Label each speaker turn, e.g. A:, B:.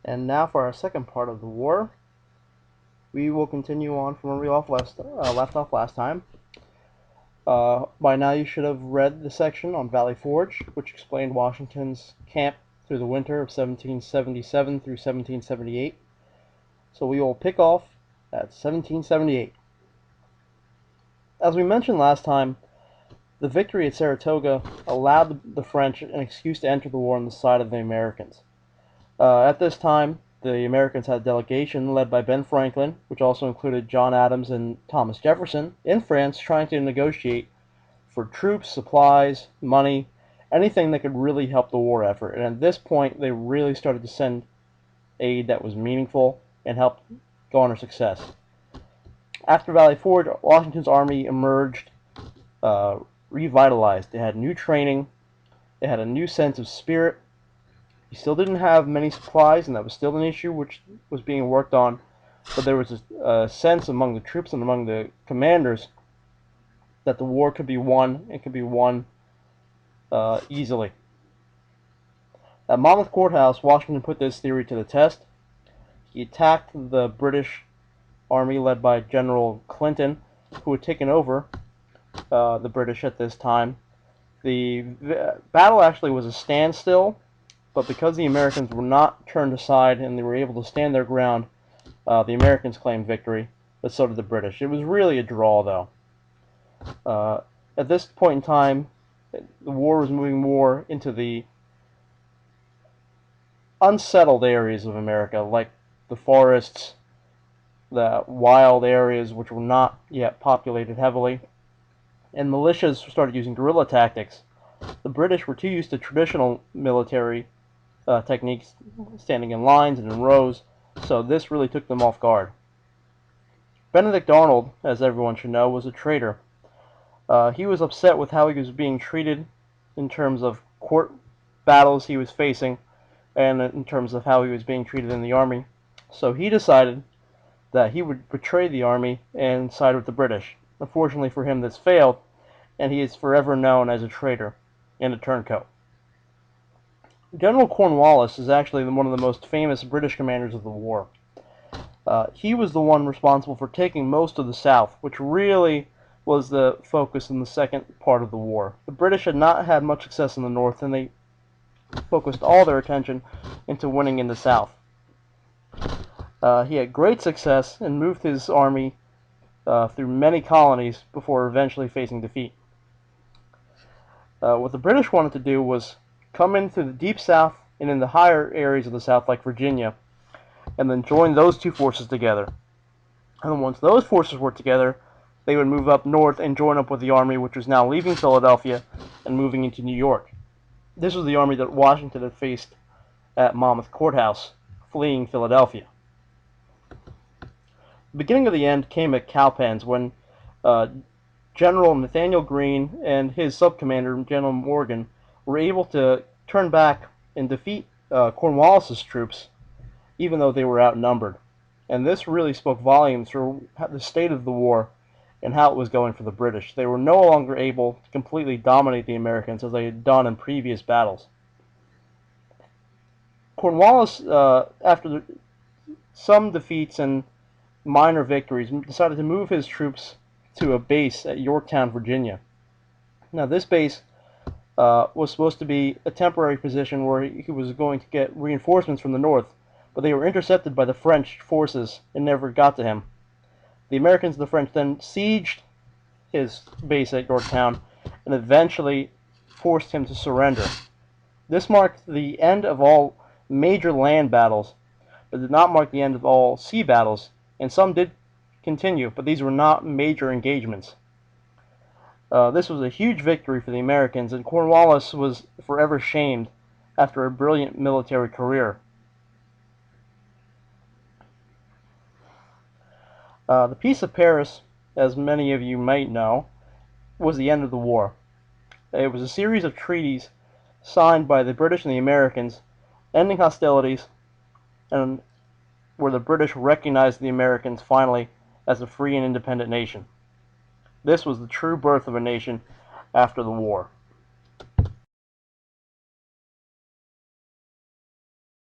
A: And now for our second part of the war, we will continue on from where we left off last time. By now you should have read the section on Valley Forge, which explained Washington's camp through the winter of 1777 through 1778. So we will pick off at 1778. As we mentioned last time, the victory at Saratoga allowed the French an excuse to enter the war on the side of the Americans. At this time, the Americans had a delegation led by Ben Franklin, which also included John Adams and Thomas Jefferson, in France trying to negotiate for troops, supplies, money, anything that could really help the war effort. And at this point, they really started to send aid that was meaningful and helped garner success. After Valley Forge, Washington's army emerged revitalized. It had new training, it had a new sense of spirit. He still didn't have many supplies, and that was still an issue which was being worked on, but there was a sense among the troops and among the commanders that the war could be won, and could be won easily. At Monmouth Courthouse, Washington put this theory to the test. He attacked the British army led by General Clinton, who had taken over the British at this time. The battle actually was a standstill, but because the Americans were not turned aside and they were able to stand their ground, the Americans claimed victory, but so did the British. It was really a draw, though. At this point in time, the war was moving more into the unsettled areas of America, like the forests, the wild areas which were not yet populated heavily, and militias started using guerrilla tactics. The British were too used to traditional military techniques, standing in lines and in rows, so this really took them off guard. Benedict Arnold, as everyone should know, was a traitor. He was upset with how he was being treated in terms of court battles he was facing, and in terms of how he was being treated in the army. So he decided that he would betray the army and side with the British. Unfortunately for him, this failed, and he is forever known as a traitor and a turncoat. General Cornwallis is actually one of the most famous British commanders of the war. He was the one responsible for taking most of the South, which really was the focus in the second part of the war. The British had not had much success in the North, and they focused all their attention into winning in the South. He had great success and moved his army through many colonies before eventually facing defeat. What the British wanted to do was come into the deep South and in the higher areas of the South, like Virginia, and then join those two forces together. And once those forces were together, they would move up north and join up with the army which was now leaving Philadelphia and moving into New York. This was the army that Washington had faced at Monmouth Courthouse, fleeing Philadelphia. The beginning of the end came at Cowpens when General Nathanael Greene and his sub-commander, General Morgan, were able to turn back and defeat Cornwallis's troops, even though they were outnumbered. And this really spoke volumes for the state of the war and how it was going for the British. They were no longer able to completely dominate the Americans as they had done in previous battles. Cornwallis, after some defeats and minor victories, decided to move his troops to a base at Yorktown, Virginia. Now, this base was supposed to be a temporary position where he was going to get reinforcements from the north, but they were intercepted by the French forces and never got to him. The Americans and the French then sieged his base at Yorktown and eventually forced him to surrender. This marked the end of all major land battles, but did not mark the end of all sea battles, and some did continue, but these were not major engagements. This was a huge victory for the Americans, and Cornwallis was forever shamed after a brilliant military career. The Peace of Paris, as many of you might know, was the end of the war. It was a series of treaties signed by the British and the Americans, ending hostilities, and where the British recognized the Americans finally as a free and independent nation. This was the true birth of a nation after the war.